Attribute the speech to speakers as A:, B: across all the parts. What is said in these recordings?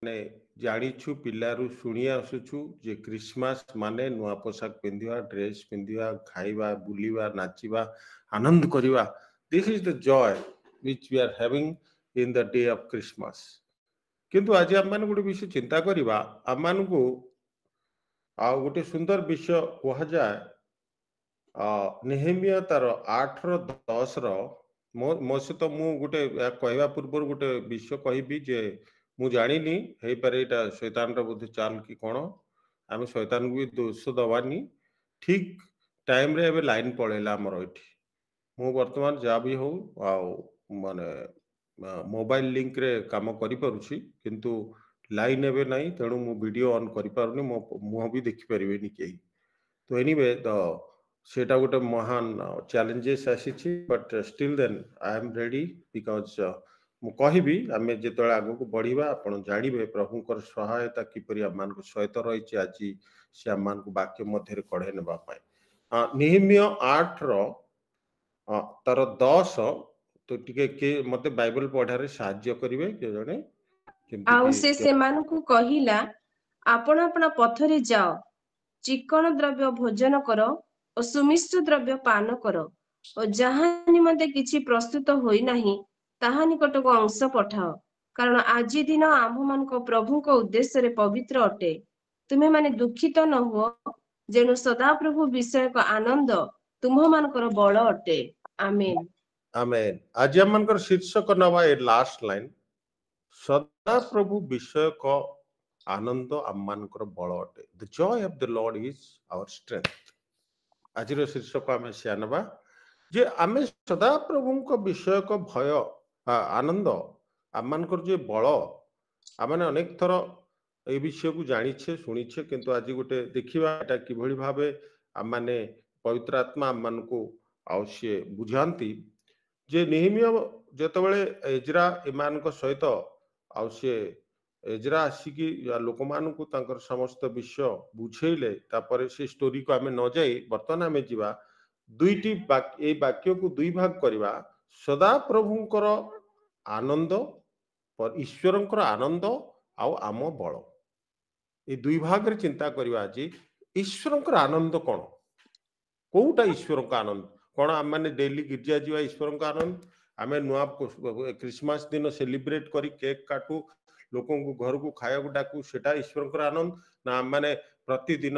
A: ने जानिछु पिलारू शुणी आसुछु जे क्रिसमस माने नुआ पोशाक पिंधिवा ड्रेस पिंधिवा खाइबा बुलिवा नाचिबा आनंद करिवा this is the joy which we are having in the day of Christmas किंतु आज हम मान गोटे विषय चिंता करिवा हम मान को आ गोटे सुंदर विषय कहा जाए नेहेमिया तार 8 रो 10 रो मो सहित मु गोटे कहवा पूर्व गोटे विषय कहबी जे मु जानिनी हे पारे एटा शैतान रो बुद्धि चाल कि कोन आमे शैतान को भी दोष दबानी ठीक टाइम रे एबे लाइन पळेला हमर एठी मु वर्तमान जा भी हो आ माने मोबाइल लिंक रे काम करि परुछि किंतु लाइन एबे नाही तेणु मु वीडियो ऑन करि पारुनी मो मुह भी देखि परिबेनी केही तो एनीवे द सेटा गोटे महान चैलेंजेस आसीछि but still then I am ready because मु कहिबी आमे जेतळे आगु को बढ़िबा आपण जानिबे प्रभुकर सहायता किपरि आमान को सहित रहिछि आजि से आमान को वाक्य मध्य रे कढे नेबा पाए नेहेमिया 8 रो तार 10 तो टिके के मते बाइबल पढारे सहाय्य करिवे के जणे केमति
B: आउ
A: कि
B: से सेमानकु कहिला आपण आपण पथरे जाओ चिकन द्रव्य भोजन करो और सुमिष्ट द्रव्य पान करो और जहाँ निमंते किछि प्रस्तुत होई नाही ताहा निकट को अंश पठाओ कारण आजि दिन आम्भ मान प्रभु को उद्देश्य रे पवित्र अटे तुम्हें माने दुखित न हो जेनु सदा प्रभु विषय को आनंद तुम्ह मानकर बल अटे आमेन
A: आमेन आज हम मनकर शीर्षक नवा ए लास्ट लाइन सदा प्रभु विषय को आनंद आम मानकर बल अटे the joy of the lord is our strength आज शीर्षक आम सियानबा जे आमे सदा प्रभु को विषय को भय आनंद आम मानकर जे बल आम माने अनेक थर ए विषय को जानिछे सुनिछे किंतु आज गोटे देखिबा एटा किभଳି भाबे आम माने पवित्र आत्मा आम मान को आवश्य बुझांती जे नेहेमिया जतबेले एजरा इमान को सहित आवश्य एजरा आसिकी लोक मान को तांकर समस्त विषय बुझेले तापरे से स्टोरी को आमे न जाई वर्तमान आमे जीवा दुईटी ए वाक्य को दुई भाग करबा सदा प्रभुंकर आनंद पर ईश्वरंकर आनंद आउ आम बल ए दुई भाग रे चिंता करबा आज ईश्वरंकर आनंद कोन कोउटा ईश्वर का आनंद कोन आम माने डेली गिरजा जीवा ईश्वर का आनंद आमे नुआ क्रिसमस दिन सेलिब्रेट करी केक काटू लोकों को घर को खाया को डाकू सेटा ईश्वर का आनंद ना आम माने प्रतिदिन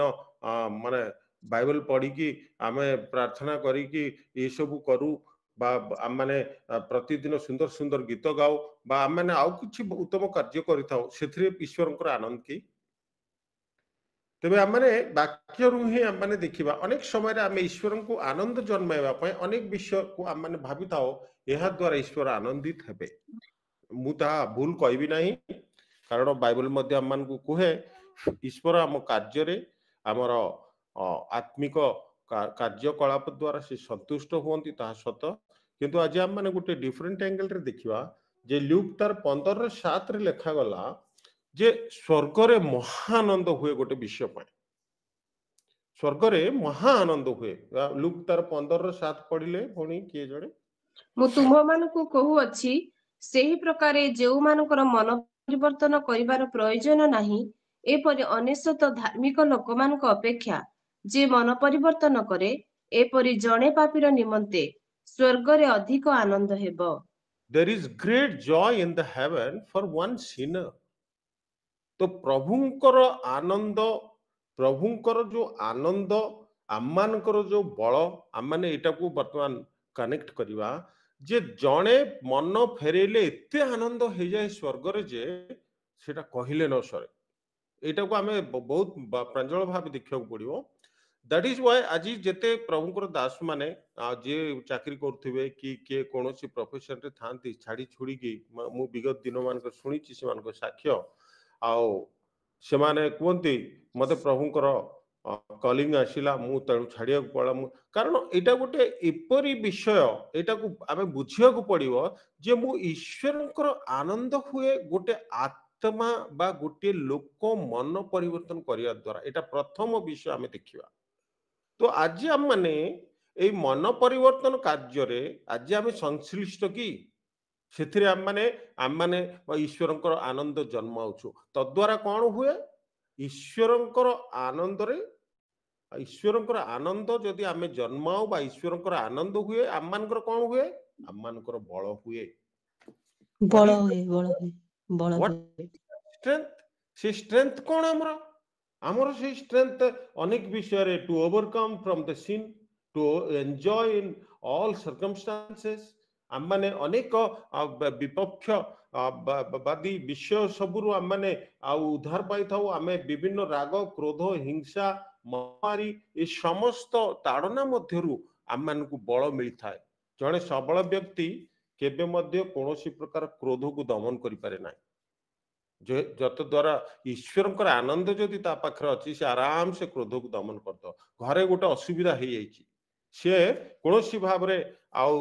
A: माने बाइबल पढ़ी कि आमे प्रार्थना करी कि ये सब करू बा आम माने प्रतिदिन सुंदर सुंदर गीत गाओ बा आम माने आउ किछि उत्तम कार्य करिथाउ सेथरे ईश्वर का आनंद की तेबे आमने वाक्य रु ही आम देखा अनेक समय आम ईश्वर को आनंद जन्माइबा अनेक विषय को आम भावी था द्वारा ईश्वर आनंदित हेबे मुता भूल कहबी नहीं कारण बाइबल मध्य आम को कहे ईश्वर आम कार्य आमर आत्मिक कार्यकलाप द्वारा से संतुष्ट हुंती ता सत किंतु आज आम माने गोटे डिफरेंट एंगल रे देखिबा जे ल्यूक तार 15:7 रे लेखा गला जे स्वर्ग रे महाआनंद हुए गोटे विषय पाए स्वर्ग रे महाआनंद हुए लुक तार 15:7 पढ़िले भणी किए जड़े
B: मु तुम मानकु कहू अछि सेही प्रकारे जेउ मानकर मन परिवर्तन करिवार प्रयोजन नाही एपरि अनेशत धार्मिक लोक मानक अपेक्षा जे मन परिवर्तन करे एपरि जणे पापीर निमंते स्वर्ग रे अधिक आनंद हेबो
A: there is great joy in the heaven for one sinner तो प्रभुंकर आनंद प्रभुंकर जो आनंद आममानकर जो बल आम माने एटा को वर्तमान कनेक्ट करिवा जे जणे मन फेरेले एते आनंद हो जाए स्वर्ग रे जे सेटा कहिले न सरे एटा को आमे बहुत प्रांजल भाव देखियो पड़िबो दैट इज व्हाई आज जेते प्रभुंकर दास माने जे चाकरी करथुबे कि के कोनोसी प्रोफेशन रे थांती छाड़ी छुड़ी की मु विगत दिन मान सुनी से मान साक्ष्य आओ से माने कहते मते प्रभुंकर कलिंग आसिला मु तेणु छाड़िया पड़ा कारण एटा गोटे एपरी विषय एटा को आमे बुझिया को पड़िबो जे मु ईश्वरंकर आनंद हुए गोटे आत्मा बा गोटे लोक मन परिवर्तन करिया द्वारा एटा प्रथम विषय आमे देखिबा तो आज आम माने ए मन परिवर्तन कार्य रे आज आमे संश्लिष्ट की ସେଥିରେ ଆମମାନେ ଈଶ୍ୱରଙ୍କର ଆନନ୍ଦ ଜନ୍ମାଉଛୁ। ତଦ୍ୱାରା କଣ ହୁଏ? ଈଶ୍ୱରଙ୍କର ଆନନ୍ଦରେ ଈଶ୍ୱରଙ୍କର ଆନନ୍ଦ ଯଦି ଆମେ ଜନ୍ମାଉ ବା ଈଶ୍ୱରଙ୍କର ଆନନ୍ଦ ହୁଏ, ଆମମାନଙ୍କର କଣ ହୁଏ? ଆମମାନଙ୍କର ବଳ ହୁଏ। What
C: ବଳ
A: is
C: ହୁଏ, ବଳ ହୁଏ, ବଳ
A: what
C: ହୁଏ।
A: strength? ସେ strength କଣ ଆମର? ଆମର ସେଇ strength ଅନେକ ବିଷୟରେ to overcome from the sin, to enjoy in all circumstances। ଆମମାନେ ଅନେକ ବିପକ୍ଷ ବାଦୀ ବିଷୟ ସବୁରୁ ଆମମାନେ ଆଉ ଉଦ୍ଧାର ପାଇଥାଉ। ଆମେ ବିଭିନ୍ନ ରାଗ, କ୍ରୋଧ, ହିଂସା, ମହାମାରୀ ଏ ସମସ୍ତ ତାଡ଼ନା ମଧ୍ୟରୁ ଆମମାନଙ୍କୁ ବଳ ମିଳିଥାଏ। ଜଣେ ସବଳ ବ୍ୟକ୍ତି କେବେ ମଧ୍ୟ କୌଣସି ପ୍ରକାର କ୍ରୋଧକୁ ଦମନ କରିପାରେ ନାହିଁ। ଯତ ଦ୍ୱାରା ଈଶ୍ୱରଙ୍କର ଆନନ୍ଦ ଯଦି ତା ପାଖରେ ଅଛି, ସେ ଆରାମ ସେ କ୍ରୋଧକୁ ଦମନ କରିଦବ। ଘରେ ଗୋଟେ ଅସୁବିଧା ହେଇଯାଇଛି, ସେ କୌଣସି ଭାବରେ ଆଉ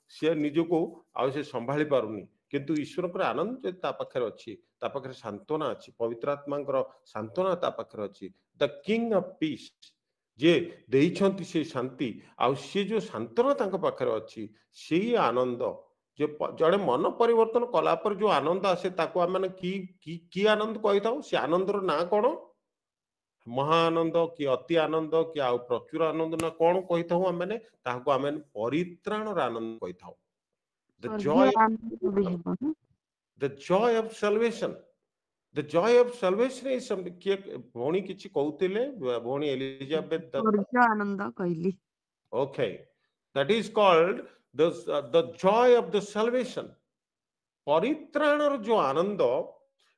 A: ସେ ନିଜକୁ ଆଉ ସେ ସମ୍ଭାଳି ପାରୁନି, କିନ୍ତୁ ଈଶ୍ୱରଙ୍କର ଆନନ୍ଦ ଯଦି ତା ପାଖରେ ଅଛି, ତା ପାଖରେ ସାନ୍ତ୍ୱନା ଅଛି, ପବିତ୍ର ଆତ୍ମାଙ୍କର ସାନ୍ତ୍ୱନା ତା ପାଖରେ ଅଛି। ଦ କିଙ୍ଗ ଅଫ ପିସ୍ ଯେ ଦେଇଛନ୍ତି ସେ ଶାନ୍ତି, ଆଉ ସେ ଯୋଉ ସାନ୍ତ୍ୱନା ତାଙ୍କ ପାଖରେ ଅଛି, ସେଇ ଆନନ୍ଦ ଯେ ଜଣେ ମନ ପରିବର୍ତ୍ତନ କଲା ପରେ ଯୋଉ ଆନନ୍ଦ ଆସେ, ତାକୁ ଆମେ କି ଆନନ୍ଦ କହିଥାଉ? ସେ ଆନନ୍ଦର ନାଁ କଣ? ମହା ଆନନ୍ଦ, କି ଅତି ଆନନ୍ଦ, କି ଆଉ ପ୍ରଚୁର ଆନନ୍ଦ, ନା କଣ କହିଥାଉ? ଆମେ ତାହାକୁ ଆମେ ପରିତ୍ରାଣର ଆନନ୍ଦ କହିଥାଉ। The joy, the joy of salvation, the joy of salvation is something। କିଏ ଭଉଣୀ କିଛି କହୁଥିଲେ? ଭଉଣୀ ଏଲିଜାବେଥ
D: ଆନନ୍ଦ କହିଲି।
A: Okay, that is called the joy of the salvation। ପରିତ୍ରାଣର ଯୋଉ ଆନନ୍ଦ,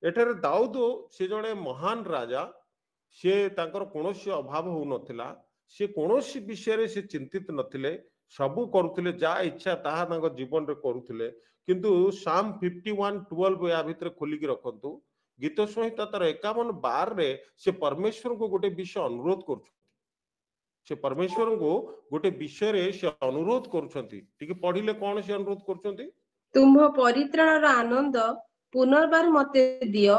A: ଏଠାରେ ଦାଉଦ ସେ ଜଣେ ମହାନ ରାଜା, ସେ ତାଙ୍କର କୌଣସି ଅଭାବ ହଉନଥିଲା, ସେ କୌଣସି ବିଷୟରେ ସେ ଚିନ୍ତିତ ନଥିଲେ, ସବୁ କରୁଥିଲେ, ଯାହା ଇଚ୍ଛା ତାହା ତାଙ୍କ ଜୀବନରେ କରୁଥିଲେ। କିନ୍ତୁ ସାମ 51:12 ୟା ଭିତରେ ଖୋଲିକି ରଖନ୍ତୁ, ଗୀତ ସଂହିତା ତାର 51:12 ସେ ପରମେଶ୍ୱରଙ୍କୁ ଗୋଟେ ବିଷୟ ଅନୁରୋଧ କରୁଛନ୍ତି। ସେ ପରମେଶ୍ୱରଙ୍କୁ ଗୋଟେ ବିଷୟରେ ସେ ଅନୁରୋଧ କରୁଛନ୍ତି। ଟିକେ ପଢିଲେ କଣ ସେ ଅନୁରୋଧ କରୁଛନ୍ତି?
B: ତୁମ୍ଭ ପରିତ୍ରାଣର ଆନନ୍ଦ ପୁନର୍ବାର ମତେ ଦିଅ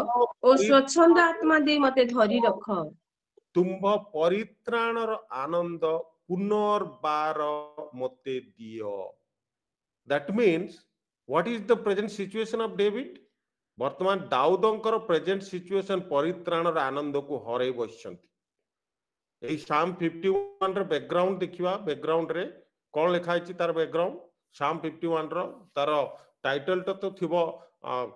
B: ଓ ସ୍ୱଚ୍ଛନ୍ଦ ଆତ୍ମା ଦେଇ ମତେ ଧରି ରଖ।
A: ତୁମ୍ଭ ପରିତ୍ରାଣର ଆନନ୍ଦ ପୁନର୍ବାର ମତେ ଦିଅ। That means what is the present situation of David? ବର୍ତ୍ତମାନ ଦାଉଦଙ୍କର ପ୍ରେଜେଣ୍ଟ ସିଚୁଏସନ ପରିତ୍ରାଣର ଆନନ୍ଦକୁ ହରେଇ ବସିଛନ୍ତି। এই ସାମ 51 ର ବ୍ୟାକଗ୍ରାଉଣ୍ଡ ଦେଖିବା। ବ୍ୟାକଗ୍ରାଉଣ୍ଡ ରେ କଣ ଲେଖା ହେଇଛି? ତାର ବ୍ୟାକଗ୍ରାଉଣ୍ଡ ସାମ 51 ର ତାର ଟାଇଟଲଟା ତ ଥିବ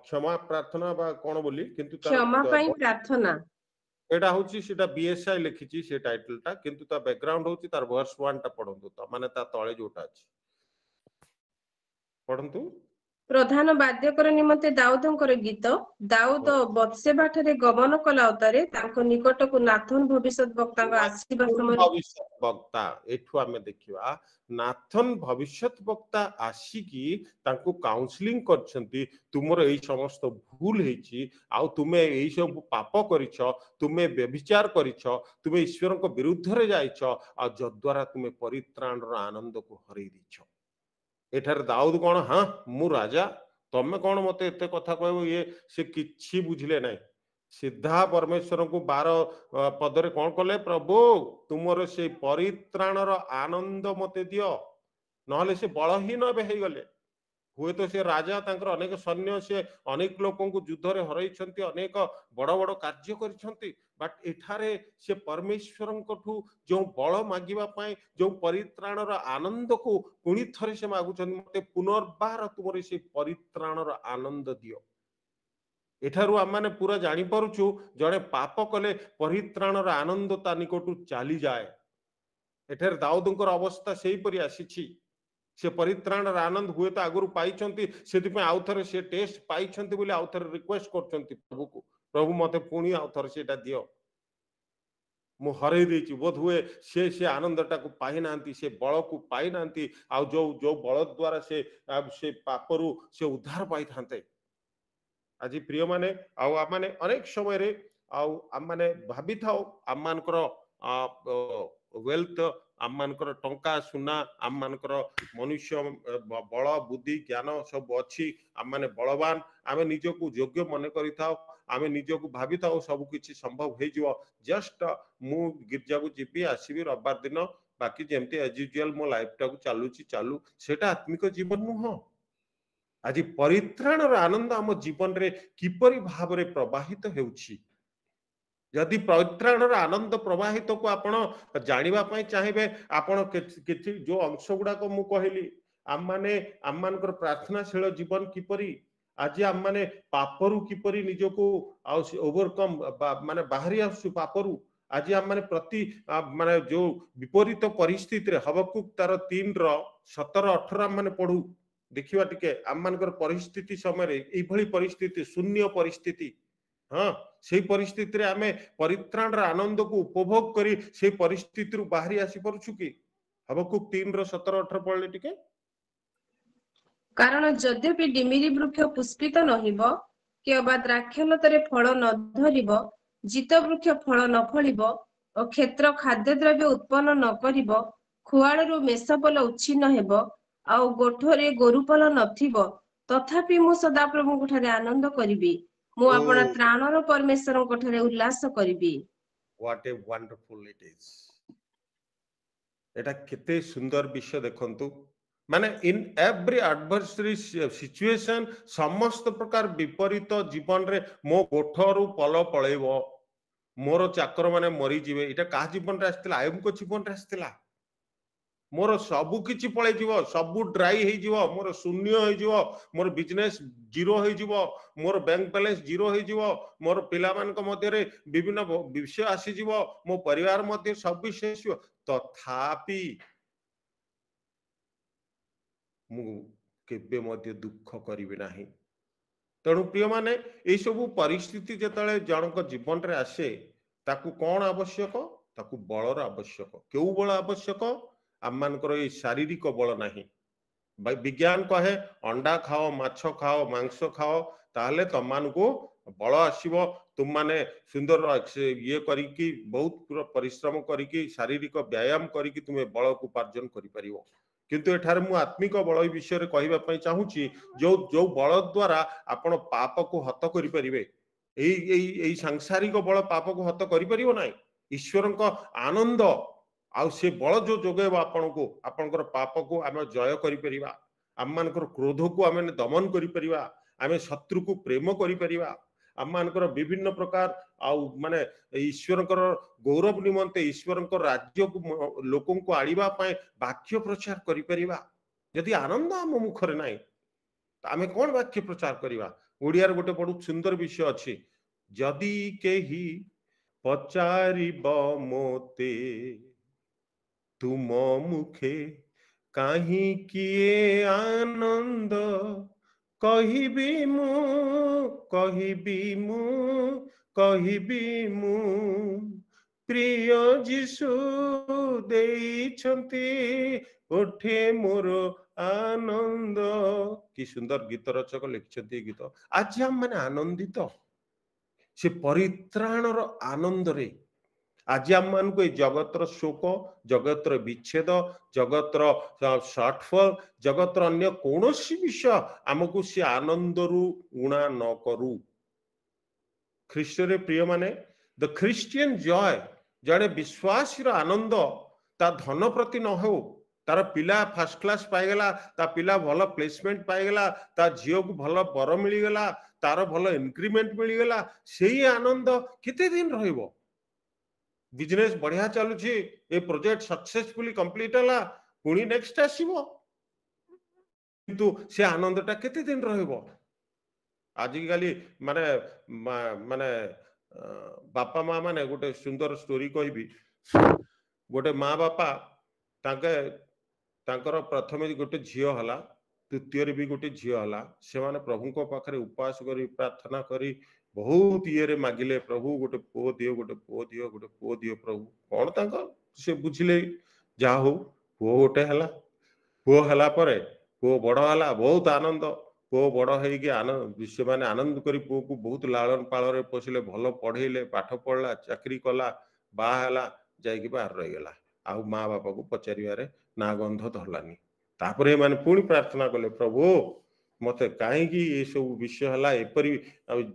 A: କ୍ଷମା ପ୍ରାର୍ଥନା ବା କଣ ବୋଲି, କିନ୍ତୁ
B: କ୍ଷମା ପାଇଁ
A: ତାର
B: ପ୍ରାର୍ଥନା।
A: ଏଟା ହଉଛି ସେଟା BSI ଲେଖିଛି ସେ ଟାଇଟଲଟା, କିନ୍ତୁ ତା ବ୍ୟାକଗ୍ରାଉଣ୍ଡ ହଉଛି ତାର ଭର୍ସ 1 ଟା ପଢନ୍ତୁ ତ, ମାନେ ତା ତଳେ ଯୋଉଟା ଅଛି ପଢନ୍ତୁ।
B: ପ୍ରଧାନ ବାଦ୍ୟକର ନିମନ୍ତେ ଦାଉଦଙ୍କର ଗୀତ। ଦାଉଦ ବତ୍ସେବା ଠାରେ ଗମନ କଲା ଉତ୍ତାରେ ତାଙ୍କ ନିକଟକୁ ନାଥନ ଭବିଷ୍ୟତ ବକ୍ତାଙ୍କ ଆସିବା ସମୟରେ
A: ଭବିଷ୍ୟତ ବକ୍ତା, ଏଠୁ ଆମେ ଦେଖିବା ନାଥନ ଭବିଷ୍ୟତ ବକ୍ତା ଆସିକି ତାଙ୍କୁ କାଉନସିଲିଂ କରିଛନ୍ତି। ତୁମର ଏଇ ସମସ୍ତ ଭୁଲ ହେଇଛି, ଆଉ ତୁମେ ଏଇ ସବୁ ପାପ କରିଛ, ତୁମେ ବ୍ୟଭିଚାର କରିଛ, ତୁମେ ଈଶ୍ୱରଙ୍କ ବିରୁଦ୍ଧରେ ଯାଇଛ, ଆଉ ଯଦ୍ୱାରା ତୁମେ ପରିତ୍ରାଣର ଆନନ୍ଦକୁ ହରେଇ ଦେଇଛ। ଏଠାରେ ଦାଉଦ କଣ, ହଁ ମୁଁ ରାଜା, ତମେ କଣ ମତେ ଏତେ କଥା କହିବ? ସେ କିଛି ବୁଝିଲେ ନାହିଁ। ସିଧା ପରମେଶ୍ୱରଙ୍କୁ 12 ପଦରେ କଣ କଲେ? ପ୍ରଭୁ ତୁମର ସେଇ ପରିତ୍ରାଣର ଆନନ୍ଦ ମତେ ଦିଅ, ନହେଲେ ସେ ବଳହୀନ ଏବେ ହେଇଗଲେ। ହୁଏତ ସେ ରାଜା, ତାଙ୍କର ଅନେକ ସୈନ୍ୟ, ସେ ଅନେକ ଲୋକଙ୍କୁ ଯୁଦ୍ଧରେ ହରାଇଛନ୍ତି, ଅନେକ ବଡ ବଡ କାର୍ଯ୍ୟ କରିଛନ୍ତି, ବଟ୍ ଏଠାରେ ସେ ପରମେଶ୍ୱରଙ୍କଠୁ ଯୋଉ ବଳ ମାଗିବା ପାଇଁ, ଯୋଉ ପରିତ୍ରାଣର ଆନନ୍ଦକୁ ପୁଣି ଥରେ ସେ ମାଗୁଛନ୍ତି, ମତେ ପୁନର୍ବାର ତୁମର ସେଇ ପରିତ୍ରାଣର ଆନନ୍ଦ ଦିଅ। ଏଠାରୁ ଆମେ ପୁରା ଜାଣିପାରୁଛୁ, ଜଣେ ପାପ କଲେ ପରିତ୍ରାଣର ଆନନ୍ଦ ତା ନିକଟରୁ ଚାଲିଯାଏ। ଏଠାରେ ଦାଉଦଙ୍କର ଅବସ୍ଥା ସେଇପରି ଆସିଛି। ସେ ପରିତ୍ରାଣର ଆନନ୍ଦ ହୁଏତ ଆଗରୁ ପାଇଛନ୍ତି, ସେଥିପାଇଁ ଆଉଥରେ ସେ ଟେଷ୍ଟ ପାଇଛନ୍ତି ବୋଲି ଆଉଥରେ ରିକ୍ୱେଷ୍ଟ କରୁଛନ୍ତି ପ୍ରଭୁକୁ, ପ୍ରଭୁ ମତେ ପୁଣି ଆଉଥରେ ସେଇଟା ଦିଅ, ମୁଁ ହରେଇ ଦେଇଛି। ବୋଧ ହୁଏ ସେ ଆନନ୍ଦଟାକୁ ପାଇନାହାନ୍ତି, ସେ ବଳକୁ ପାଇନାହାନ୍ତି, ଆଉ ଯୋଉ ବଳ ଦ୍ୱାରା ସେ ପାପରୁ ସେ ଉଦ୍ଧାର ପାଇଥାନ୍ତେ। ଆଜି ପ୍ରିୟମାନେ, ଆଉ ଆମମାନେ ଅନେକ ସମୟରେ ଆଉ ଆମମାନେ ଭାବିଥାଉ ଆମମାନଙ୍କର ୱେଲ୍ଥ, ଆମମାନଙ୍କର ଟଙ୍କା ସୁନା, ଆମମାନଙ୍କର ମନୁଷ୍ୟ ବଳ ବୁଦ୍ଧି ଜ୍ଞାନ ସବୁ ଅଛି, ଆମମାନେ ବଳବାନ, ଆମେ ନିଜକୁ ଯୋଗ୍ୟ ମନେ କରିଥାଉ, ଆମେ ନିଜକୁ ଭାବିଥାଉ ସବୁ କିଛି ସମ୍ଭବ ହେଇଯିବ। ଜଷ୍ଟ ମୁଁ ଗିର୍ଜାକୁ ଯିବି, ଆସିବି ରବିବାର ଦିନ, ବାକି ଯେମିତି ଆଜ ୟୁଜୁଆଲ ମୋ ଲାଇଫଟାକୁ ଚାଲୁଛି ଚାଲୁ। ସେଟା ଆତ୍ମିକ ଜୀବନ ନୁହଁ। आज परित्राणर आनंद आम जीवन रे किपरि भाव रे प्रवाहित हेउछि जदि परित्राणर आनंद प्रवाहित को आपण जानिबा पई चाहिबे आपण किछि जो अंश गुडा को मु कहली आम मानकर प्रार्थनाशील जीवन किपरि आज आम माने पापरु किपरि निजको ओवरकम माने बाहरी आसु पापरु आज आम माने प्रति माने जो विपरीत परिस्थिति रे हबकुक तार 3 रो 17 18 माने पढू देखिबा टिके आम मानकर परिस्थिति समय रे एई भली परिस्थिति शून्य परिस्थिति हाँ से परिस्थिति रे आमे परित्राण आनंद को उपभोग करी से परिस्थिति रु बाहरी आसी परछु कि हबकुक 3 रो 17 18 पढले टिके
B: कारण यद्यपि डिमिरी वृक्ष पुष्पित नहिब कि अबा द्राक्षलतारे फल न धरिब जित वृक्ष फल न फलिब और क्षेत्र खाद्य द्रव्य उत्पन्न न करिब खुआड़रू मेषपल उच्छिन्न हेब आउ गोठरे गोरुपल नथिब तथापि मु सदाप्रभुଙ୍କ ठारे आनंद करिबि मु आपणा
A: Oh,
B: त्राणर परमेश्वरଙ୍କ ठारे उल्लास करिबि
A: what a wonderful it is. एटा केते सुंदर विषय देखंतु माने इन एवरी एडवर्सरी सिचुएशन समस्त प्रकार विपरीत जीवन रे मो गोठरू पल पळेबो मोर चाकर माने मरी जीवे एटा का जीवन रे आस्तिला आयम को जीवन रे आस्तिला मोर सबु किछि पळे जीवो सबु ड्राई हे जीवो मोर शून्य हे जीवो मोर बिजनेस जीरो हे जीवो मोर बैंक बैलेंस जीरो हे जीवो मोर पिला मान को मध्य रे विभिन्न विषय आसी जीवो मो परिवार मध्य सब विषय आसीबो तथापि मु केबे मध्य दुख करिबि नाही तेणु प्रिय माने ए सब परिस्थिति जतले जनक जीवन रे आसे ताकू कोन आवश्यक ताकू बलर आवश्यक केउ बल आवश्यक आम मानकर ये शारीरिक बल नाही विज्ञान कहे अंडा खाओ माछ खाओ मांस खाओ ताहले तमान को बल आसीबो तुम माने सुंदर ये करिकी बहुत परिश्रम करिकी शारीरिक व्यायाम करिकी तुमे बल को उपार्जन करि परिबो किंतु एठार मु आत्मिक बल विषय रे कहिबा पई चाहूची जो जो बल द्वारा आपण पाप को हत करि परिबे एई सांसारिक बल पाप को हत करि परिबो नाही ईश्वरक आनंद आउ से बल जो जोगेबा आपण को आपनकर पाप को आमे जय करि परिबा आम मानकर क्रोध को आमे दमन करि परिबा आमे शत्रु को प्रेम करि परिबा आम मानकर विभिन्न प्रकार आउ माने ईश्वरकर गौरव निमंते ईश्वरकर राज्य को लोकन को आड़ीबा पय वाक्य प्रचार करि परिबा यदि आनंद आम मुखरे नाही त आमे कोन वाक्य प्रचार करिबा ओडियार गोटे बडु सुंदर विषय अछि जदि केही पचारिब मोते तुम मुखे काहे किए आनंद कहिबी मु प्रिय जीशु देइछंती ओठे मोर आनंद कि सुंदर गीत रचक लिखिछंती गीत आज हम माने आनंदित से परित्राणर आनंद रे आज आम मान को जगतर शोक जगतर विच्छेद जगतर शॉर्टफॉल जगतर अन्य कौन विषय आमको से आनंद रु उणा न करू ख्रीष्ट रे प्रिय माने द क्रिश्चियन जॉय जड़े विश्वासी आनंद ता धन प्रति न हो तार पिला फर्स्ट क्लास पाइगला ता पिला भल प्लेसमेंट पाइगला ता झियो को भल बर मिलीगला तार भल इंक्रीमेंट मिलीगला सेही आनंद केते दिन रहिबो बिजनेस बढ़िया चलु छी ए प्रोजेक्ट सक्सेसफुली कंप्लीट हला पुणी नेक्स्ट आसीबो किंतु से आनंदटा केते दिन रहइबो आजिकाली माने माने बापा माँ माने गोटे सुंदर स्टोरी कहबी गोटे माँ बापा तांके तांकर प्रथमे गोटे झियो हला तृतीय भी गोटे झियो हला से माने प्रभु को पाखरे उपवास करी प्रार्थना करी बहुत ये मागिले प्रभु गोटे पुओ दियो गोटे पुओ दियो गोटे पुओ दियो प्रभु कौन तांको से बुझिले जा हो पुओ गोटे हला पुओ हला परे पुओ बड़ हला बहुत आनंद पुओ बड़ होइके आनंद से माने आनंद करी पुओ को बहुत लालन पालन पोषिले भल पढ़ेले पाठ पढ़ला चाकरी कला बा हला जाइके बाहर रह गला आ माँ बापा को पचारिबारे ना गंध धरलानी तापरे माने पुणी प्रार्थना कले प्रभु मते कहीं ये सब विषय हला एपरी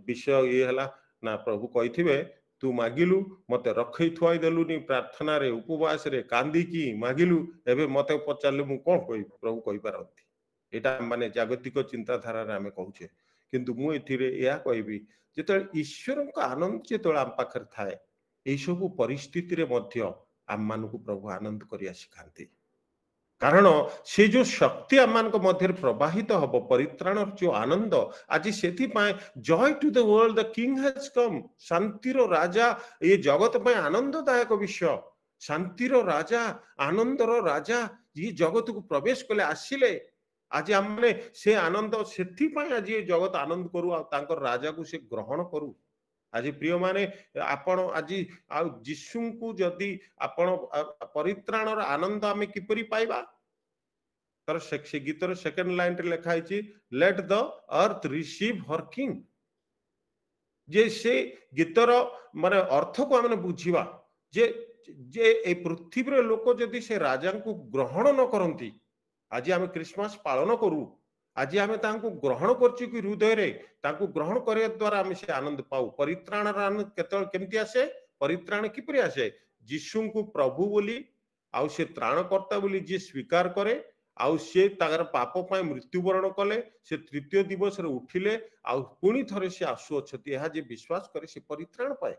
A: विषय ये हला ना प्रभु कहिथिबे तू मागिलु मते रखै थुआई देलुनी प्रार्थना रे उपवास रे कांदी की मागिलु एबे मते पचारले मु कोन कहि प्रभु कहि पारंती एटा माने जागतिक चिंताधारा रे आमे कहूचे किंतु मु एथिरे या कहबी जेते ईश्वर का आनंद जेते आम पाखर थाए एई सब परिस्थिति रे मध्य आम मानकु प्रभु आनंद करिया सिखांती कारण से जो शक्ति आम मान मध्य प्रवाहित हम परित्राण जो आनंद आज से joy to the world the king has come शांतिर राजा ये जगत में आनंददायक विषय शांतिर राजा आनंदर राजा ये जगत को प्रवेश कले आसिले आज आम से आनंद से आज ये जगत आनंद करू राजा को से ग्रहण करू आज प्रिय माने आपण आज जीशु को जदि आपण परित्राणर आनंद आमे किपरि पाइबा तर से गीतर सेकंड लाइन रे लिखा है let the earth receive her king जे से गीतर माने अर्थ को आमे बुझिबा जे जे ए पृथ्वी रे लोक जदि से राजा को ग्रहण न करंती आज आमे क्रिसमस पालन करू आज आमे तांको ग्रहण करछि कि हृदय रे तांको ग्रहण करे द्वारा आमे से आनंद पाऊ परित्राण आनंद केतल केमति आसे परित्राण किपरि आसे जीशु को प्रभु बोली आउ से त्राणकर्ता बोली जे स्वीकार करे आउ से तागर पाप पाए मृत्युवरण कले से तृतीय दिवस रे उठिले आउ पुणी थरे से आसु अछती एहा जे विश्वास करे से परित्राण पाए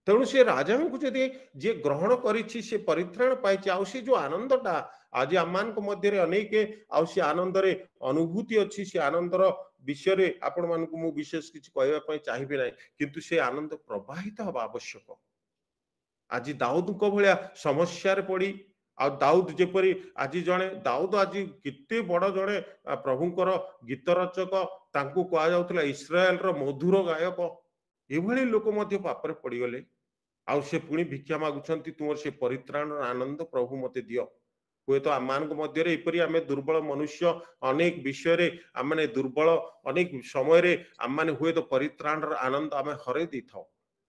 A: तेणु से राजा को जदि जे ग्रहण करिछि से परित्राण पाइछि आउ से जो आनंदटा आज आमान को मध्य रे अनेक आउ से आनंद रे अनुभूति अछि से आनंदर विषय रे आपण मान को मु विशेष किछ कहबा पई चाहिबे नै किंतु से आनंद प्रवाहित हबा आवश्यक आज दाऊद को भलिया समस्या रे पड़ी आ दाऊद जेपरी आज जणे दाऊद आज किते बड़ जणे प्रभुंकर गीत रचक तांको कहा जाउतला इस्राएल रो मधुर गायक एभली लोक मध्य पापरे पड़ी गले आउ से पुणी भिक्षा मागुछंती तुमर से परित्राण आनंद प्रभु मते दियो हुए तो आमान को मध्य रे एपरी आमे दुर्बल मनुष्य अनेक विषय रे आमने दुर्बल अनेक समय रे आमने हुए तो परित्राण आनंद आमे हरे दी थाओ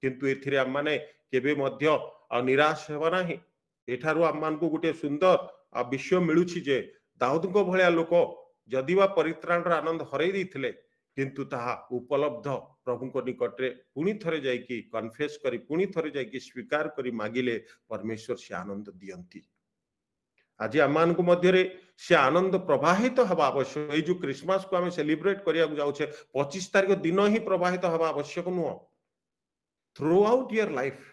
A: किंतु एथिरे आमने केबे मध्य निराश हेबा नाही एठारु आमान को गुटे सुंदर विषय मिलुछि जे दाऊद को भलिया लोक जदिवा परित्राण आनंद हरे दैथिले किंतु ताहा उपलब्ध प्रभु को निकट रे पुणी थरे जाइकी कन्फेस करी पुणी थरे जाइकी स्वीकार करी मागिले परमेश्वर से आनंद दियंती आज आमान को मध्य रे से आनंद प्रवाहित हवा आवश्यक ए जो क्रिसमस को आमे सेलिब्रेट करिया जाउछे 25 तारिख दिन ही प्रवाहित हवा आवश्यक नुह थ्रू आउट योर लाइफ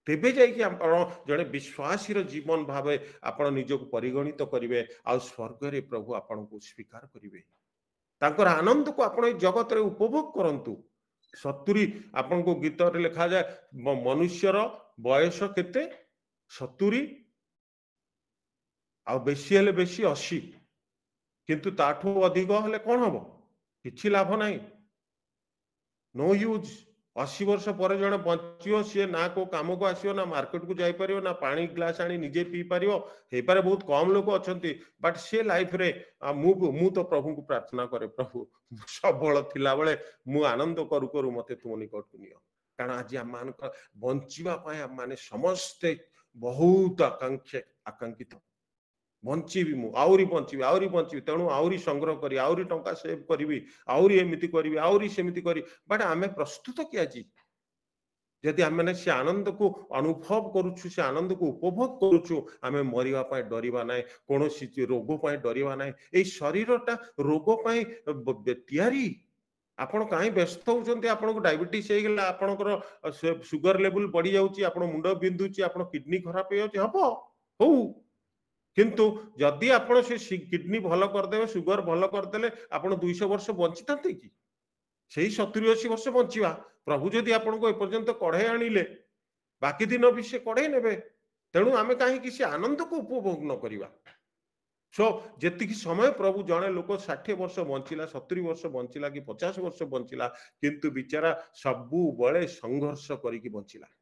A: तेबे जाइकी आपण जने विश्वासी रो जीवन भावे आपण निजको परिगणित करिवे आ स्वर्ग रे प्रभु आपण को स्वीकार करिवे तांकर आनंद को आपण जगत रे उपभोग करंतु 70 आपण को गीत रे लिखा जाय मनुष्यर बयस केते 70 आ बेसी हेले बेसी 80 किंतु ताठू अधिक हेले कोन हबो किछि लाभ नाही नो यूज 80 वर्ष पर जने बंचियो से ना को काम को आसियो ना मार्केट को जाई परियो ना पानी ग्लास आनी निजे पी परियो हे पारे बहुत कम लोग अछंती बट से लाइफ रे मु तो प्रभु को प्रार्थना करे प्रभु सबल थिला बेले मु आनंद करू करू मते तुम निकट को नियो कारण आज आमान बंचिबा पाए माने समस्त बहुत आकांक्षित बंचीबी मु आउरी बंचीबी तेणु आउरी संग्रह करी आउरी टंका सेव करी आउरी एमिति करी आउरी सेमिति करी बट आमे प्रस्तुत किया जी यदि आमे से आनंद को अनुभव करूछु से आनंद को उपभोग करूछु आमे मरिवा पाए डरिवा नाय कोनोसी रोग पाए डरिवा नाय ए शरीरटा रोग पाए तयारी आपण काई व्यस्त होचंती आपण को डायबिटीज हे गेला आपणकर सुगर लेवल बढ़ी जाउची आपण मुंड बिंदुची आपण किडनी खराब हे जाउची हबो हो किंतु जदि आपण से किडनी भल करदे सुगर भल करदेले आपण 200 वर्ष बंचितांते कि सेही 70-80 वर्ष बंचिवा प्रभु जदि आपण को एपर्यंत कढ़े आनिले बाकी दिन भी से कढ़े नेबे तेणु आमे काहे कि से आनंद को उपभोग न करिवा सो जेतिकी समय प्रभु जने लोक 60 वर्ष बंचिला 70 वर्ष बंचिला कि 50 वर्ष बंचिला किंतु बिचारा सबु बळे संघर्ष करिकी बंचिला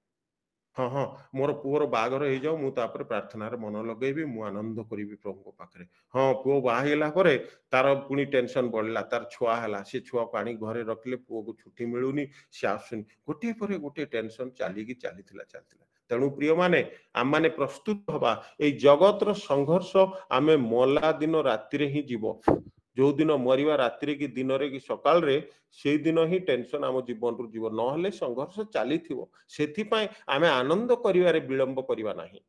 A: हाँ हाँ मोर पुअर बागर हो जाओ मु तापर प्रार्थना रे मन लगेबी मु आनंद करी प्रभु पाखरे हाँ पुओ बाहेला परे तार पुनी टेंशन बढ़ला तार छुआ हला से छुआ को आनी घरे रखले पुओ को छुट्टी मिलुनी से आसुनी गोटे परे गोटे टेंशन चली चलतिला तेणु प्रिय माने आम माने प्रस्तुत हवा ए जगतर संघर्ष आमे मला दिन राति रे ही जीवो जो दिन मरिवा रात्रि की दिन रे कि सकाल रे से दिन ही टेंशन आम जीवन रु जीवन नहले संघर्ष चली थिवो सेथि पय आमे आनंद करिवारे विलंब करिवा नाही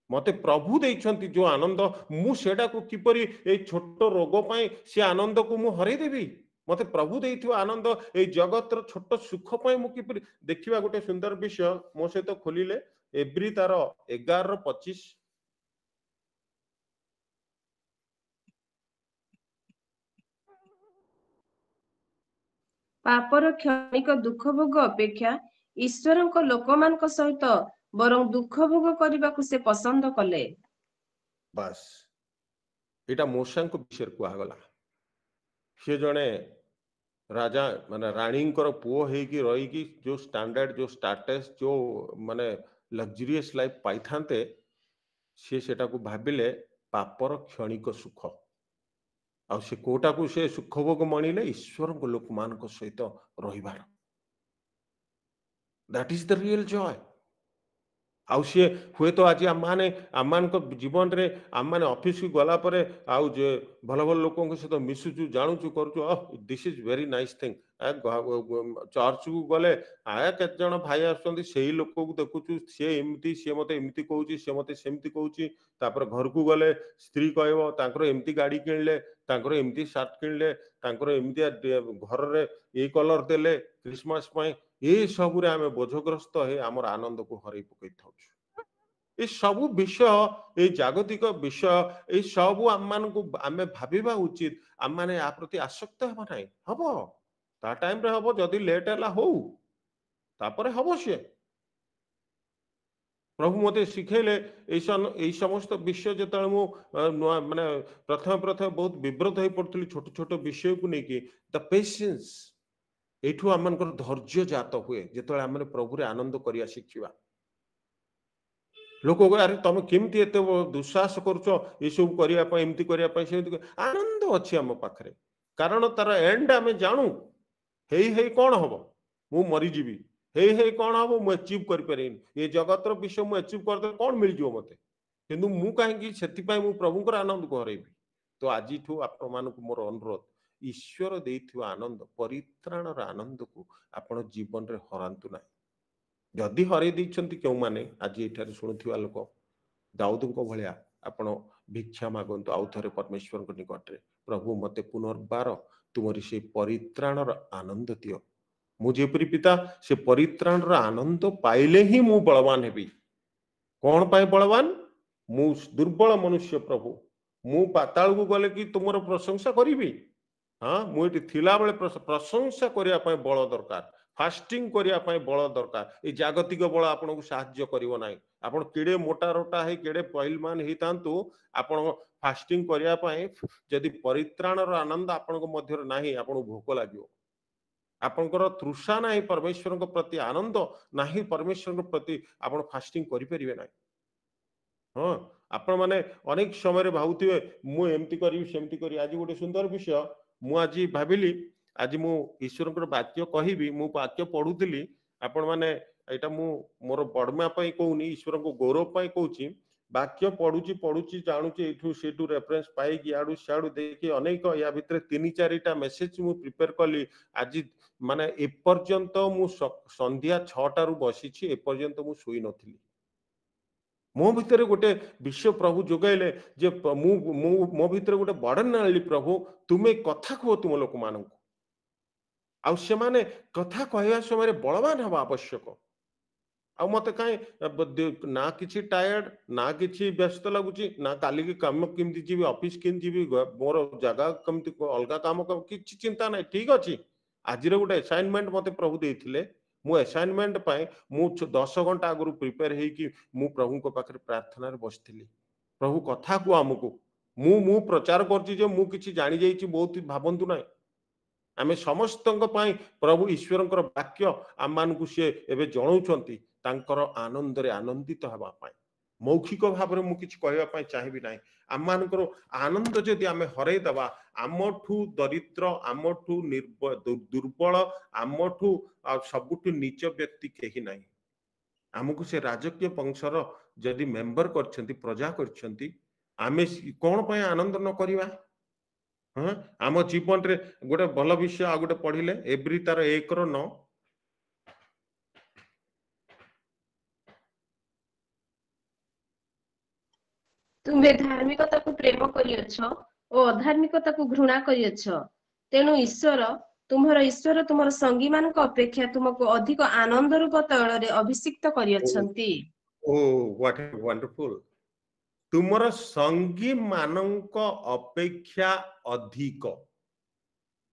A: मते प्रभु देइछंती जो आनंद मु सेडा को किपरि ए छोट रोग पई से आनंद को मु हरै देबी मते प्रभु देइथिबा आनंद ए जगत रो छोट सुख पई मु किपरि देखिबा गोटे सुंदर विषय मो सहित खोलिले एब्री तार 11:25
B: ପାପର କ୍ଷଣିକ ଦୁଃଖ ଭୋଗ ଅପେକ୍ଷା ଈଶ୍ୱରଙ୍କ ଲୋକମାନଙ୍କ ସହିତ ବରଂ ଦୁଃଖ ଭୋଗ କରିବାକୁ ସେ ପସନ୍ଦ କଲେ।
A: बस एटा मूसा को विषय कुआगला सी जड़े राजा माने राणी पुओ होगी रही जो स्टैंडर्ड जो स्टाटस जो माने लग्जरियस लाइफ पाई थांते सी सेटा को भाबिले पापर क्षणिक सुख आ से कोटा को से सुख भोग मणिले ईश्वर को लोक मान सहित रहिबार that is the real joy आउ सी हुए तो आज आम जीवन रे आम मैंने ऑफिस को गला परे आउ जे भल भल लोकों सहित मिसुचु जानूचु करूचु this is very nice thing church को गले आया केत जण भाई आसुचंदी सेही लोक को देखुचु सी एमती सी मते एमती कहूची सी मते सेमती कहूची तापर घर को गले स्त्री कहबो तांकर एमती गाड़ी किनले तांकर एमती शर्ट किनले तांकर एमती घर रे ए कलर देले क्रिसमस पई ए सबुरे आमे बोझग्रस्त हे हमर आनंद को हरै पकई थाउ ए सबु विषय ए जागतिक विषय ए सबु आम को आमे भाबिबा उचित आम माने आ प्रति आसक्त हेबा नै हबो ता टाइम रे हबो जदी लेट हला हो तापरे हबो से प्रभु मते सिखेले ए समस्त विषय जतले मु माने प्रथम प्रथम बहुत विब्रत होई पड़तली छोट छोट विषय को नेकी द पेशेंस एठू आमनकर धैर्य जात हुए जेतले आमने प्रभु रे आनंद करिया शिखिबा लोक अरे तुम केमती एत दुस्साहस करुच ये सब करने एमती करने आनंद अच्छी आम पाखे कारण तार एंड आम जानू हे कौन हम मु मरीजी हे कौन हम मुझे अचीव कर ये जगतर विषय मुझे अचीव करदे कौन मिल जाव मत कि मु कहीं से मु प्रभुंर आनंद को हरैबी तो आज आपण मान मोर अनुरोध ईश्वर देइथिबा आनंद परित्राणर आनंद को आपण जीवन रे हरांतु ना जदि हरई देइछंती क्यों माने आज एठारे शुणुथिबा लोक दाऊदको भलिया आपण भिक्षा मागंतु आउ थरे परमेश्वर को निकट रे प्रभु मते पुनर्बार तुमरी से परित्राणर आनंद दियो मु जेपरि पिता से परित्राणर आनंद पाइले ही मु बलवान हेबी कौन पाए बलवान मु दुर्बल मनुष्य प्रभु मु पाताल को गले कि तुमर प्रशंसा करिबी हाँ मुझे थिला बेले प्रशंसा करने बल दरकार फास्टिंग करने बल दरकार ये जागतिक बल आपन को साहाय्य करिवो नाही आपण केड़े मोटा रोटा है केड़े पहिलमान ही तांतु आपण फास्टिंग करने जदि परित्राणर आनंद आपण को मध्य नाही आपण भोक लागिवो आपणकर तृषा नाही परमेश्वर को प्रति आनंद नाही परमेश्वर को प्रति आपण फास्टिंग करि परिबे नाही हाँ आपण माने अनेक समय भावुथिबे मु एमती करी सेमती करी आज गोटे सुंदर विषय मु आज भाविली आज मु ईश्वर वाक्य कहिबी मु वाक्य पढ़ुली आपण माने एटा मु मोर बड़मा पई कहूनी ईश्वर को गौरव पई कहूची वाक्य पढ़ुची जानूची एठू सेठू रेफरेंस पाई आडू सियाडू देखि अनेक या भितर 3-4टा मेसेज मु प्रिपेयर कली आज माने ए पर्यंत मु संध्या 6टा रु बसिछि ए पर्यंत मु सोई नथिली मो भितर गोटे विश्व प्रभु जोगाइले जे मो भितर गोटे बर्डन आनली प्रभु तुमे कथा कह तुम लोक मान आउ से माने कथा कहवा समय बलवान हवा आवश्यक आ मत कहीं ना किसी टायर्ड ना किसी व्यस्त लगुच ना काली की काम केमती जीवी ऑफिस केमती जीवी मोर जगह कमती अलग काम किसी चिंता ना ठीक अच्छे आज गोटे असाइनमेंट मते प्रभु देथिले मु असाइनमेंट पाए मु 10 घंटा आगु प्रिपेयर हेकी मु प्रभु को पाखरे प्रार्थना रे बसथिली प्रभु कथा को हमको मु प्रचार करछि जे मु किछि जानि जाइछि बहुत भाबंतु ना आमे समस्तंक पाए प्रभु ईश्वरंकर वाक्य आम मान को से एबे जणाउछंती तांकर आनंद रे आनंदित हवा पाए मौखिक भाव में मुझे कहवाई चाहिए ना आम मानकर आनंद जदि आम हर दबा आमठू दरिद्र आमठू दुर्बल आमठू सबुठू नीच व्यक्ति कहीं ना आमको से राजकीय वंशर जदि मेंबर कर प्रजा कर कौन पाए आनंद न करवा हाँ आम जीवन रे गोटे भल विषय आ गोटे पढ़िले एब्री तार 1:9
B: ତୁମେ ଧାର୍ମିକତାକୁ ପ୍ରେମ କରିଅଛ ଓ ଅଧାର୍ମିକତାକୁ ଘୃଣା କରିଅଛ। ତେଣୁ ଈଶ୍ୱର ତୁମର ସଙ୍ଗୀମାନଙ୍କ ଅପେକ୍ଷା ତୁମକୁ ଅଧିକ ଆନନ୍ଦ ରୂପ ତୈଳରେ ଅଭିଷିକ୍ତ କରିଅଛନ୍ତି।
A: what a wonderful! ତୁମର ସଙ୍ଗୀ ମାନଙ୍କ ଅପେକ୍ଷା ଅଧିକ।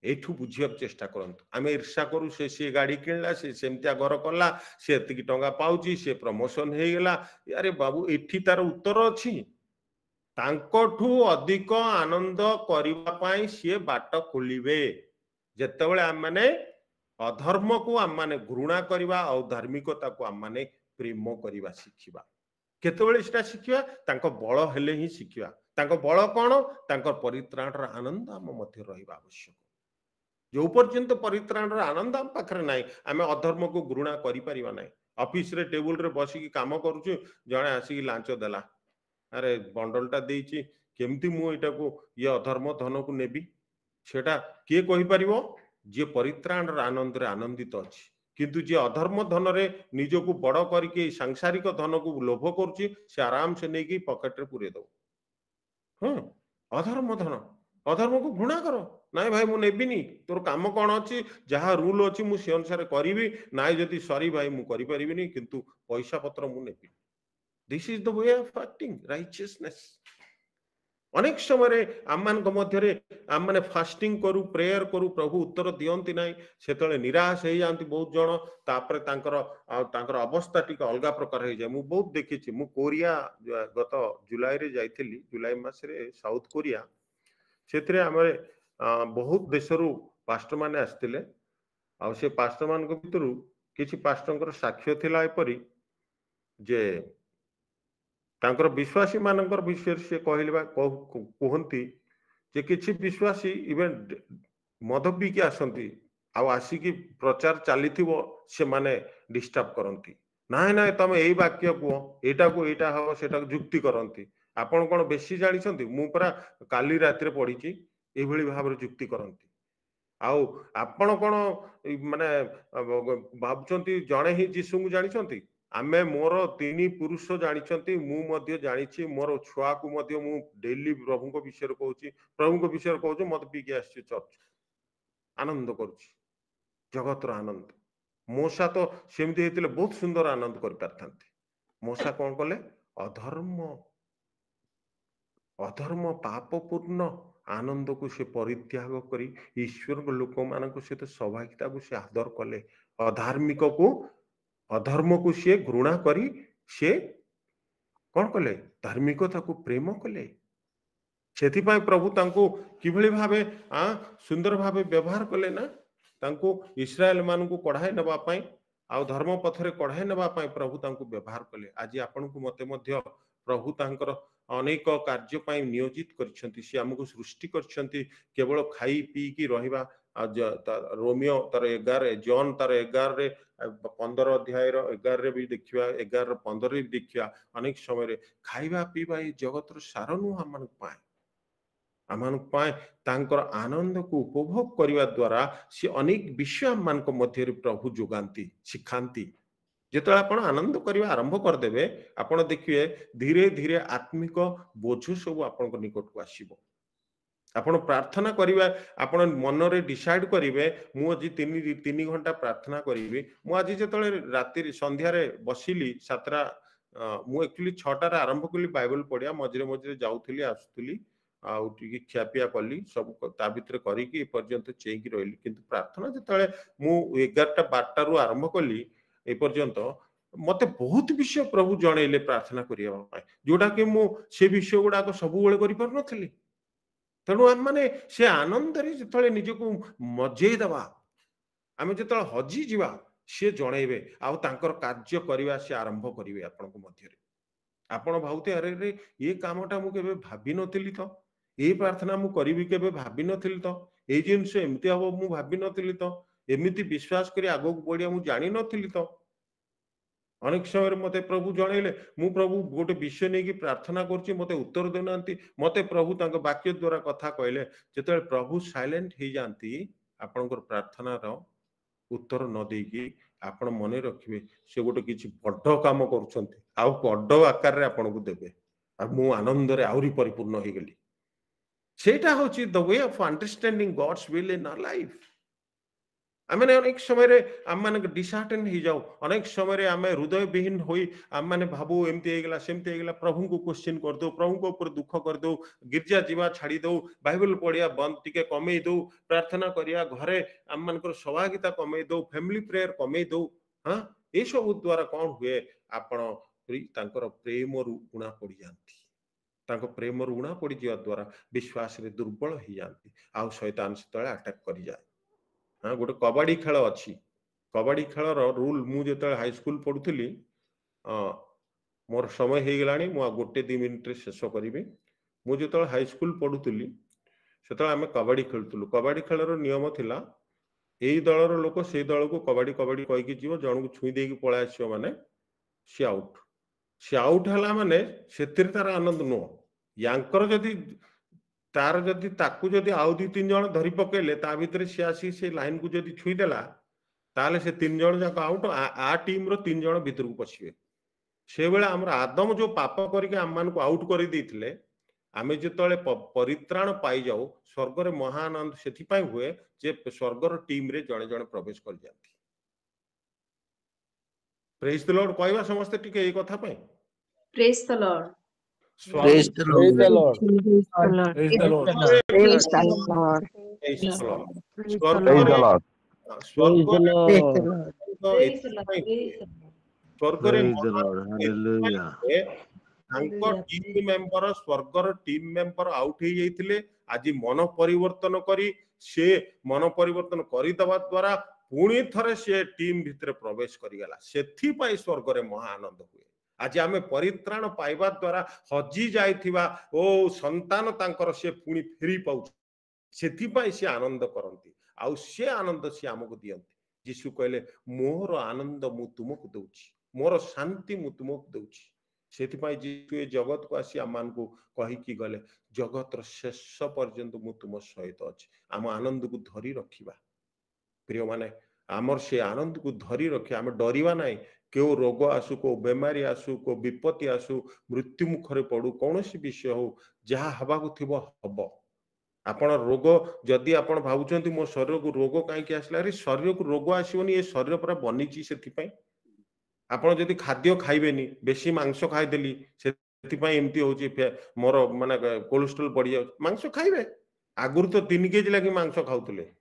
A: ଏଠୁ ବୁଝିବାକୁ ଚେଷ୍ଟା କରନ୍ତୁ। ଆମେ ଈର୍ଷା କରୁ ସେ ଗାଡି କିଣିଲା, ସେ ସେମିତିଆ ଘର କଲା, ସେ ଏତିକି ଟଙ୍କା ପାଉଛି, ସେ ପ୍ରମୋସନ ହେଇଗଲା। ଆରେ ବାବୁ, ଏଠି ତାର ଉତ୍ତର ଅଛି। ତାଙ୍କଠୁ ଅଧିକ ଆନନ୍ଦ କରିବା ପାଇଁ ସିଏ ବାଟ ଖୋଲିବେ। ଯେତେବେଳେ ଆମମାନେ ଅଧର୍ମକୁ ଆମମାନେ ଘୃଣା କରିବା ଆଉ ଧାର୍ମିକତାକୁ ଆମମାନେ ପ୍ରେମ କରିବା ଶିଖିବା। କେତେବେଳେ ସେଟା ଶିଖିବା? ତାଙ୍କ ବଳ ହେଲେ ହିଁ ଶିଖିବା। ତାଙ୍କ ବଳ କଣ? ତାଙ୍କ ପରିତ୍ରାଣର ଆନନ୍ଦ ଆମ ମଧ୍ୟରେ ରହିବା ଆବଶ୍ୟକ। जो पर्यंत परित्राणर आनंद आम पाखरे नाही, आमे अधर्म को घृणा करि परिबा नाही। ऑफिस रे टेबल रे बसिकी काम करूछु, जणे आसिकी लांच देला, अरे बंडलटा देइछि, केमती मु एटा को ये अधर्म धन को नेबी? सेटा के कहि परिबो? जे परित्राणर आनंद रे आनंदित अछि। किंतु जे अधर्म धन रे निजो को बड़ करके सांसारिक धन को लोभ करूछि, से आराम से नेकी पॉकेट रे पुरे दो। अधर्म धन, अधर्म को घृणा करो। नाई भाई मु नेबिनी, तोर काम कौन अच्छी, जहाँ रूल अच्छी मु से अनुसार करी ना, जदि सॉरी भाई मु करि परिबिनी, किंतु पैसा पत्र मु नेबी। This is the way of acting righteousness. अनेक समय आम मध्य आम मैंने फास्टिंग करू, प्रेयर करू, प्रभु उत्तर दियंती नाही, सेतले निराश हो जाती बहुत जन। तापर तांकर अवस्था टिके अलगा प्रकार हो जाए। मु बहुत देखिछि। मु कोरिया गत जुलाई रे जाइथिली, जुलाई मास रे साउथ कोरिया। सेतरे हमरे बहुत देशरू पास्टर माने आस्तिले। आ से पास्टर मान भितरु किछि पास्टरंकर साक्ष्य थिला एपरि जे तांकर विश्वासी मानकर विषय से कहलिबा कहंती जे किछि विश्वासी इवेंट मद पीकी आसंती, आ आसिकी प्रचार चलीथिबो से माने डिस्टर्ब करंती। नाय नाय तमे एई वाक्य कुओ, एटा को एटा हो, सेटा जुक्ति करंती। आपण कोन बेसी जानि छंती? मु परा काली रात्रि पढिची, एई भली भाबरे जुक्ति करंती। आउ आपण कोन माने भाबचंती जणे ही जीसु को जानि छंती? आमे मोर 3 पुरुष जानि छंती, मु मध्य जानि छी, मोर छुआ को मध्य मु डेली प्रभु को विषय कहूची, प्रभु को विषय कहूची, मत पीके आसी चर्च आनंद करूची, जगतर आनंद। मोसा तो सेमती हेतिले बहुत सुंदर आनंद कर पारथांती। मोसा कोन कले? अधर्म अधर्म पापपूर्ण आनंद को से परित्याग करी ईश्वर लोक मान सहित सौभाग्यता को से आदर कले। अधार्मिक को, अधर्म को सी घृणा करी से कौन कले? धार्मिकता को प्रेम कले। सेथिपाई प्रभु तांको किभली भावे सुंदर भावे व्यवहार कले ना, तांको इस्राएल मान को कढ़ाई नबा पाई, आ धर्म पथरे कढ़ाई नबा पाई प्रभु तांको व्यवहार कले। आज आपन को मते मध्य प्रभु तांकर अनेक कार्य पाई नियोजित करछंती। से हमको सृष्टि करछंती केवल खाई पी की रहिबा। रोमियो तार 11, जॉन तार 11 रे 15 अध्याय रो 11 रे भी देखिबा, 11 रो 15 रे देखिबा। अनेक समय रे खाइबा पीबा ई जगत रो सार नु हमन पाए, आमान पाए तांकर आनंद को उपभोग करिवा द्वारा से अनेक विषय मान को मध्य रे प्रभु जोगांती, सिखांती। जेतले आपण आनंद करिवा आरंभ कर देबे, आपण देखिए धीरे धीरे आत्मिक बोझ सब आपण को निकट को आसीबो। आपण प्रार्थना करिवा, आपण मन रे डिसाइड करिवे मु आज 3 घंटा प्रार्थना करिवे। मु आज जेतले रात्रि संध्या रे बसिली 7टा, मु एक्चुअली 6टा रे आरंभ कली बाइबल पढिया, मझरे मझरे जाउथली आसुथली, आ उठी खियापिया कली, सब ता भितर करी कि पर्यंत चेकी रहिली। किंतु प्रार्थना जेतले मु 11टा 12टा रु आरंभ कली ए पर्यंत मते बहुत विषय प्रभु जणैले प्रार्थना करिया पाए, जोडा कि मु से विषय गुडा को सब बेले करि पर नथली। तेणु आम माने से आनंद रे जेतले निजको मजेई दबा, आमे जेतले हजी जिवा से जणैबे, आउ तांकर कार्य करिवा से आरंभ करिवे आपन को मध्य रे। आपण भाउते अरे रे ये कामटा मु केबे भाबी नथिली तो, ए प्रार्थना मु करिवि केबे भाबी नथिली तो, ए जिंस एमती हबो मु भाबी नथिली तो, एमिति विश्वास करी आगो बढ़िया मु जानि नथिली तो। अनेक समय मते प्रभु जणैले, मु प्रभु गोटे विषय नै कि प्रार्थना करछि, मते उत्तर देनांती, मते प्रभु तांको वाक्य द्वारा कथा कहले। जेतले प्रभु साइलेंट हे जानती, आपनकर प्रार्थना रो उत्तर न देकी आपण मने रखिबे से गोटे किछि बड्ड काम करूछंती, आ बड्ड आकार रे आपण को देबे। मु आनंद रे आउरी परिपूर्ण हो गली सेटा होची the way of understanding God's will in our life आम मैंने अनेक समय आम मान डिसहार्टेन हो जाऊ अनेक समय आम हृदय विहीन हो आम मैंने भावु एमती होगा सेमती होगा प्रभु को क्वेश्चन करदे प्रभु को ऊपर दुख करदे गिर्जा जीवा छाड़ी दो बाइबल पढ़िया बंद टिके कमे दो प्रार्थना करिया घरे आम मान सहभागिता कमे दो फैमिली प्रेयर कमे दो हाँ ये सब द्वारा कौन हुए आपण प्रेम रु उणा पड़ जाती प्रेम रु उणा पड़ जा द्वारा विश्वास रे दुर्बल हो जाती आउ शैतान से अटैक कर जाए हाँ गोटे कबाड़ी खेल अच्छी कबाड़ी खेल रूल मुझे हाई स्कूल पढ़ुली मोर समय हो गला गोटे 2 मिनिट शेष करी मुझे हाई स्कूल पढ़ुली से आम कबाड़ी खेलुलु कबाड़ी खेल नियम थिला यही दलर लोक से दल को कबाड़ी कबाड़ी कहीकि जीव जन को छुई देकी पळा आसियो माने सी आउट है माने सेतिर तार आनंद नुह यांकर जदि तार जदि ताकू जदि आउ 2-3 जन धरी पकेले ता भितर से आसी से लाइन को जदि छुई देला ताले से 3 जन जाक आउट आ टीम रो 3 जन भितर को पछिवे से बेला हमर आदम जो पाप करके आम मान को आउट कर देथिले आमे जेतले परित्राण पाई जाऊ स्वर्ग रे महाआनंद सेथि पाई हुए जे स्वर्ग रो टीम रे जणे जणे प्रवेश कर जाती प्रेज द लॉर्ड कहवा समस्त टिके ए कथा पाई
B: praise the Lord
C: Praise the Lord.
D: Praise the Lord.
E: Praise the Lord.
D: Praise the
E: Praise
D: Lord.
E: the Lord.
A: Praise the Lord
E: Praise
A: स्वर्ग
E: the
A: रे
E: Lord.
A: स्वर्ग
D: Praise the
A: रे
D: Lord.
B: Praise the Lord. Praise the Lord.
A: स्वर्ग रे
C: Praise the Lord. Hallelujah.
A: तांको team member स्वर्गर team member out हो जाइथिले आज मन परिवर्तन करी से मन परिवर्तन करी दबा द्वारा पुणी थरे से टीम भितर प्रवेश करी गला सेथि पाई स्वर्ग रे महा आनंद हुए आज आमे परित्राण पाइबा द्वारा हजी जाइथिबा ओ संतान तांकर से पुणी फेरी पाउ सेथि पाई से आनंद करंती आउ से आनंद से हमको दियंती यीशु कहले मोर आनंद मु तुमको दउची मोर शांति मु तुमको दउची सेथि पाई यीशु ए जगत को आसी आमान को कहि कि गले जगत र शेष पर्यंत मु तुम सहित अछि आम आनंद को धरी रखिबा प्रिय माने आमर से आनंद को धरी रखे आम डरिवा नाही क्यों रोग आसु को बेमारी आसु को विपत्ति आसु मृत्यु मुखरे पड़ू कौन विषय हो जहाँ हवा को थिबो हबो आपण रोग जदि आपण भावुचंती मो शरीर को रोग काहे आसला रे शरीर को रोग आसीबनी ए शरीर पूरा बनीची सेथि पई आपण जदि खाद्य खाइबेनी बेसी मांस खाइदेली सेथि पई एमती होची मोर माने कोलेस्ट्रॉल बढ़ी जाउ मांस खाइबे आगुर तो 3 केजी लागि मांस खाउतले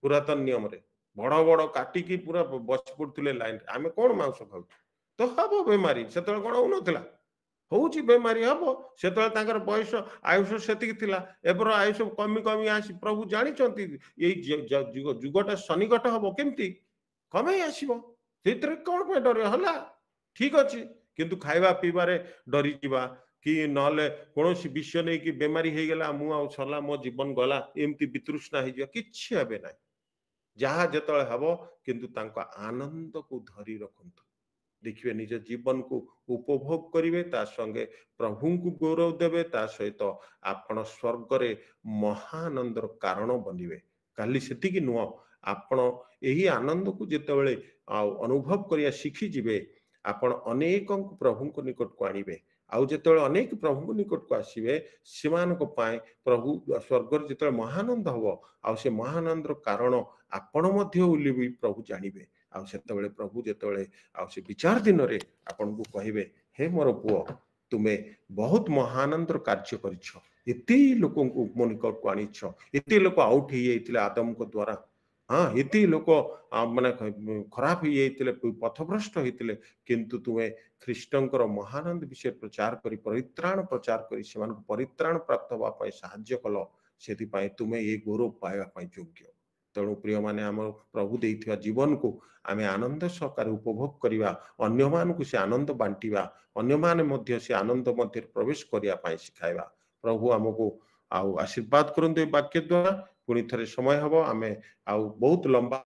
A: पुरातन नियम रे बड़ बड़ काटिकी पूरा बस पड़ते लाइन आम कौन मांस खाऊ तो हम बेमारी से कौन होना होची बेमारी हम से बयस आयुष से एबर आयुष कमी कमी आसी प्रभु जानते जुगटा सनिकट हम केमती कमे आसो से कौन पे डर है ठीक अच्छे किंतु खाइबा पीबारे डरी जीवा कि नले कौन विषय नहीं कि बेमारी हो गला मु सरला मो जीवन गला एमती वितृष्णा हो किछि हेबे ना जहाँ जतले हबो किंतु तांको आनंद को धरी रखंतु देखिए निज जीवन को उपभोग करिवे ता संगे प्रभु को गौरव देवे ता सहित आपण स्वर्ग रे महाआनंदर कारण बनिवे काली सेति कि नुह आपण एही आनंद को जेतेबेले अनुभव करिया शिखी जिवे आपण अनेक प्रभु को निकट को आनिबे आउ जेतेबेले अनेक प्रभु निकट को आसीबे सेमानको पाए प्रभु स्वर्ग जेतेबेले महाआनंद हबो आउ से महाआनंदर कारण आपण मध्य उलिबी प्रभु जानिबे आउ सेतेबेले प्रभु जेतेबेले आउ से विचार दिन रे आपण को कहिबे हे मोर पुओ तुमे बहुत महाआनंदर कार्य करिछ एते लोकन को मो निकट को आनिछ एते लोक आउट ही जाइतिले आदम को द्वारा हाँ एते लोक माने खराब ही जाइतिले पथभ्रष्ट होइतिले किंतु तुमे ख्रीष्टंकर महाआनंद विषय प्रचार करी परित्राण प्रचार करी सेमान परित्राण प्राप्त होबा पय सहाय्य कलो सेति पय तुमे ए गौरव पाइबा पय योग्य तेणु प्रिय माने आम प्रभु देइथिबा जीवन को आमे आनंद सहकार उपभोग करिवा अन्य मान को से आनंद बांटिवा अन्य माने मध्य से आनंद मध्य प्रवेश करिया पय सिखाइबा प्रभु हमको आउ आशीर्वाद करंतु वाक्य द्वारा पुणी थरे समय हबो आमे आउ बहुत लंबा